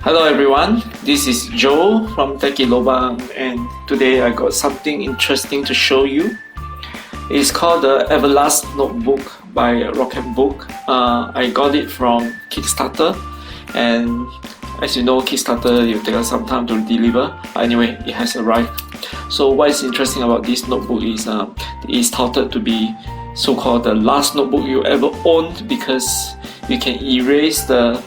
Hello everyone, this is Joe from Techie Lobang, and today I got something interesting to show you. It's called the Everlast notebook by Rocketbook. I got it from Kickstarter, and as you know, Kickstarter will take some time to deliver. Anyway, it has arrived. So what is interesting about this notebook is it's touted to be so-called the last notebook you ever owned, because you can erase the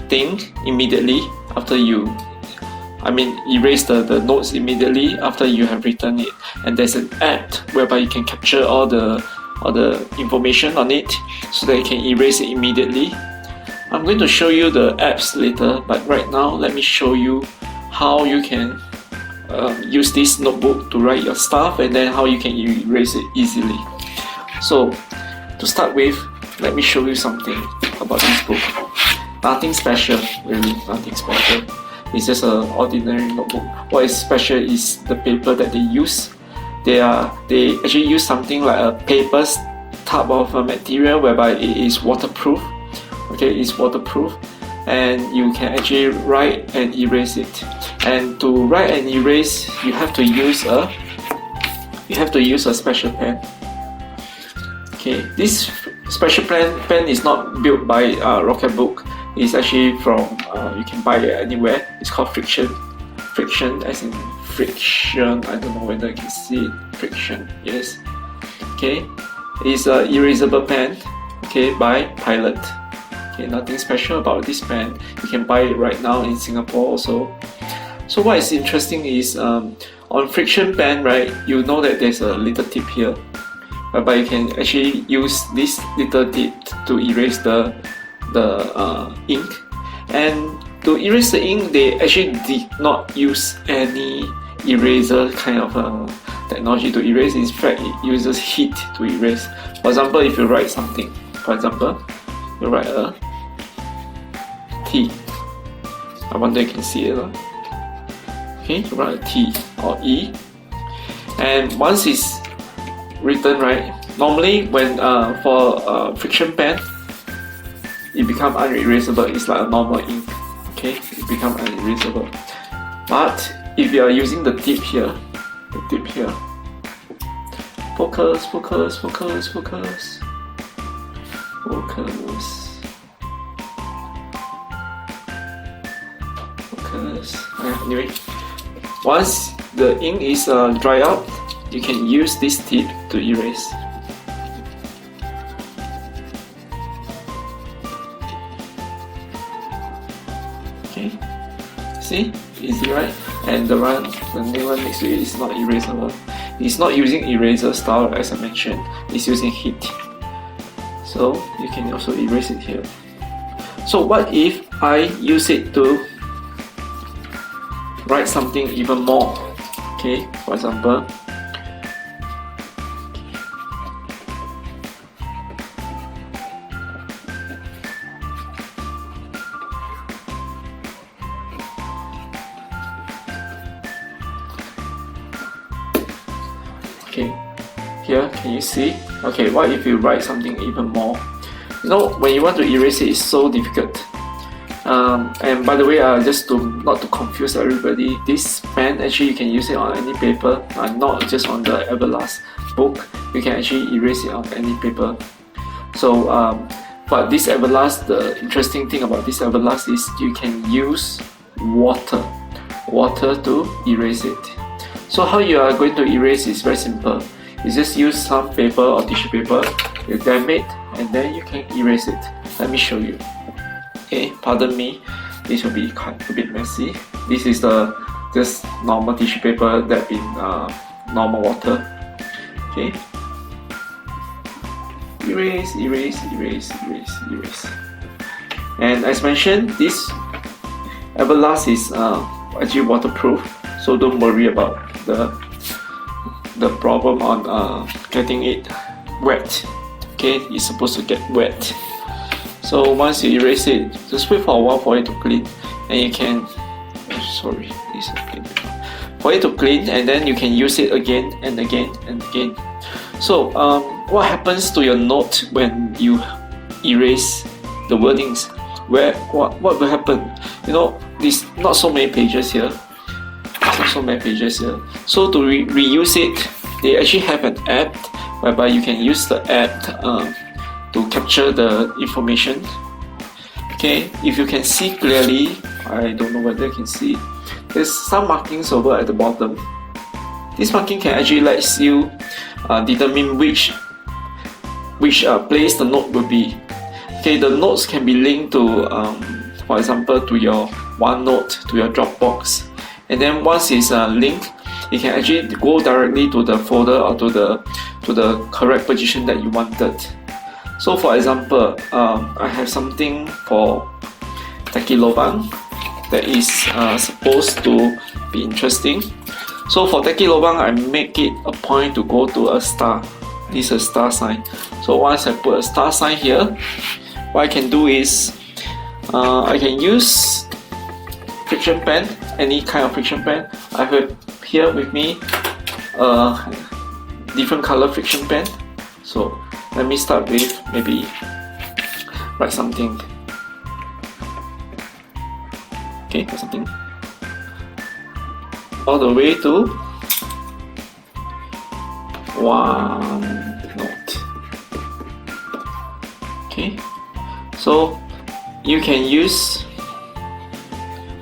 thing immediately after erase the notes immediately after you have written it. And there's an app whereby you can capture all the information on it so that you can erase it immediately. I'm going to show you the apps later, but right now let me show you how you can use this notebook to write your stuff, and then how you can erase it easily. So to start with, let me show you something about this book. Nothing special, really, nothing special. It's just an ordinary notebook. What is special is the paper that they use. They actually use something like a paper type of material whereby it is waterproof. Okay, it's waterproof, and you can actually write and erase it. And to write and erase, you have to use a special pen. Okay, this special pen is not built by Rocketbook. It's actually from, you can buy it anywhere. It's called Friction as in friction. I don't know whether you can see it. Friction, yes. Okay, it's a erasable pen, okay, by Pilot. Okay, nothing special about this pen. You can buy it right now in Singapore also. So what is interesting is on Friction pen, right, you know that there's a little tip here, whereby you can actually use this little tip to erase the ink. And to erase the ink, they actually did not use any eraser kind of technology to erase. In fact, it uses heat to erase. For example, if you write something, for example, you write a T. I wonder you can see it. Okay, you write a T or E, and once it's written, right, normally when for Friction pen, it becomes unerasable. It's like a normal ink. Okay, it becomes unerasable. But if you are using the tip here, focus. Anyway, once the ink is dry out, you can use this tip to erase. Okay, see, easy, right? And the new one next to it is not erasable. It's not using eraser style, as I mentioned. It's using heat, so you can also erase it here. So what if I use it to write something even more? Okay, for example, okay, here, can you see? Okay, what if you write something even more? You know, when you want to erase it, it's so difficult. And by the way, just not to confuse everybody, this pen actually you can use it on any paper, not just on the Everlast book. You can actually erase it on any paper. So, but this Everlast, the interesting thing about this Everlast is you can use water to erase it. So how you are going to erase is very simple. You just use some paper or tissue paper, you dam it, and then you can erase it. Let me show you. Okay, pardon me, this will be quite a bit messy. This is just normal tissue paper that in normal water. Okay, erase. And as mentioned, this Everlast is actually waterproof, so don't worry about the problem on getting it wet. Okay, it's supposed to get wet. So once you erase it, just wait for a while for it to clean, and you can, for it to clean, and then you can use it again and again and again. So what happens to your note when you erase the wordings? What will happen? there's not so many pages here. So to reuse it, they actually have an app whereby you can use the app to capture the information. Okay, if you can see clearly, I don't know whether you can see, there's some markings over at the bottom. This marking can actually let you determine which place the note will be. Okay, the notes can be linked to, for example, to your OneNote, to your Dropbox, and then once it's linked, it can actually go directly to the folder or to the correct position that you wanted. So for example, I have something for Techie Lobang that is supposed to be interesting. So for Techie Lobang, I make it a point to go to a star. This is a star sign. So once I put a star sign here, what I can do is I can use friction pen, any kind of friction pen. I have here with me different color friction pen. So let me start with maybe write something. Okay, write something all the way to OneNote. Okay, so you can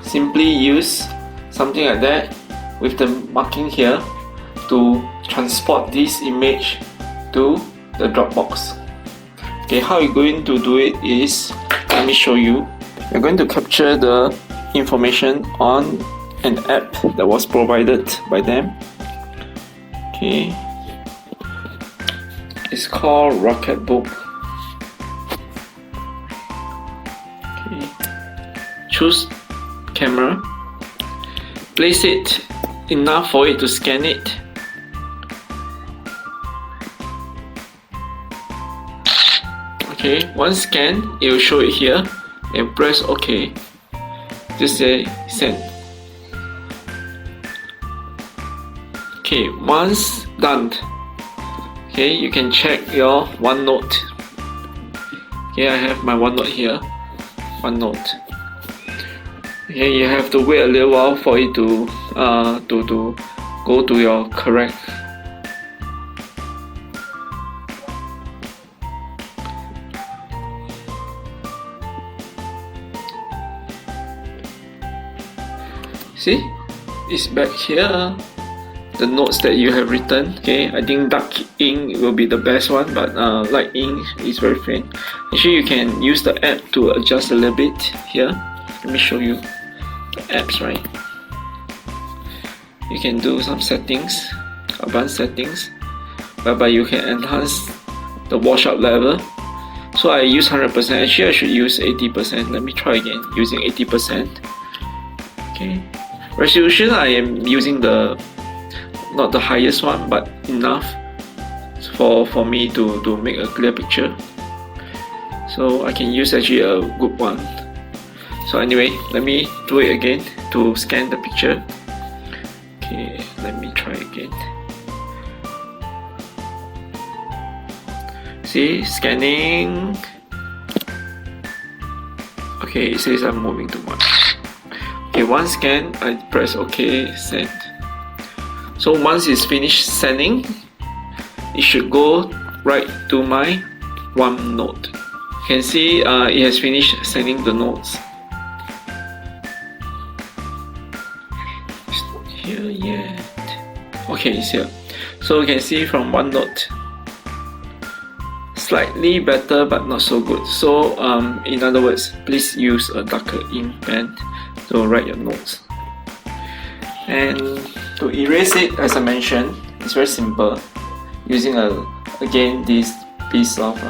simply use something like that with the marking here to transport this image to the Dropbox. Okay, how you're going to do it is, let me show you. You're going to capture the information on an app that was provided by them. Okay, it's called Rocketbook. Okay, choose camera, place it enough for it to scan it. Okay, once scanned, it will show it here, and press OK. Just say send. Okay, once done, okay, you can check your OneNote. Okay, I have my OneNote here. OneNote. Okay, you have to wait a little while for it to go to your correct. See, it's back here. The notes that you have written. Okay, I think dark ink will be the best one, but light ink is very faint. Actually, you can use the app to adjust a little bit here. Let me show you the apps, right? You can do some settings, advanced settings, whereby you can enhance the washout level. So I use 100%. Actually, I should use 80%. Let me try again using 80%. Okay. Resolution, I am using not the highest one, but enough for me to make a clear picture. So I can use actually a good one. So anyway, let me do it again to scan the picture. Okay, let me try again. See, scanning. Okay, it says I'm moving too much. Okay, once scanned, I press OK, send. So once it's finished sending, it should go right to my OneNote. You can see it has finished sending the notes. It's not here yet. Okay, it's here. So you can see from OneNote, slightly better but not so good. So in other words, please use a darker ink pen to write your notes. And to erase it, as I mentioned, it's very simple. Using again this piece of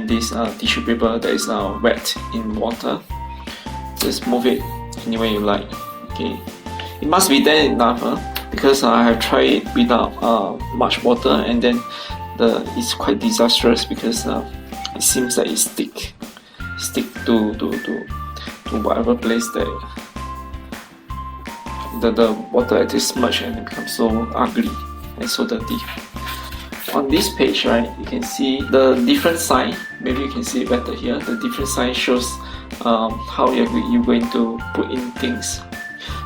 this tissue paper that is wet in water. Just move it any way you like. Okay, it must be there enough because I have tried it without much water, and then it's quite disastrous because it seems like it stick to whatever place that the water actually smudge and it becomes so ugly and so dirty. On this page, right, you can see the different sign. Maybe you can see it better here. The different sign shows how you're going to put in things.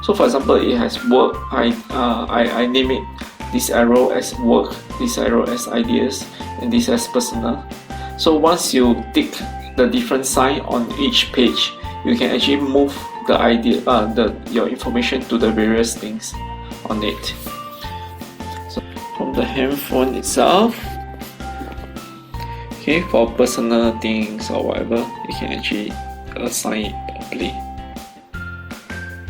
So for example, it has work. I name it this arrow as work, this arrow as ideas, and this as personal. So once you tick the different sign on each page, you can actually move the idea, your information to the various things on it. So from the handphone itself, okay, for personal things or whatever, you can actually assign it properly.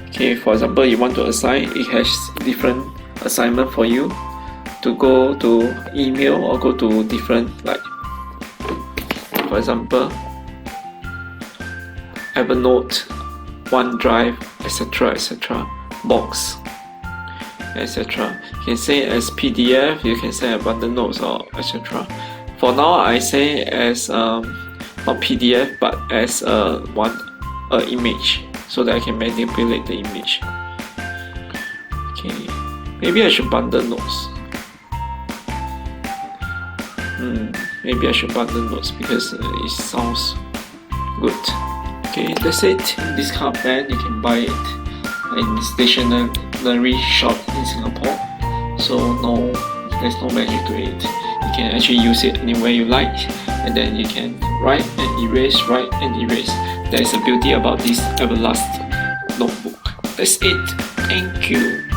Okay, for example, you want to assign, it has different assignment for you to go to email or go to different, like for example, Evernote, OneDrive, etc., box, etc. You can say as PDF, you can say abundant notes, or etc. For now, I say as not PDF but as one image, so that I can manipulate the image. Okay, maybe I should bundle notes. Maybe I should bundle notes because it sounds good. Okay, that's it. This kind of pen, you can buy it in stationery shop in Singapore. So there's no magic to it. You can actually use it anywhere you like, and then you can write and erase, write and erase. That is the beauty about this Everlast notebook. That's it. Thank you.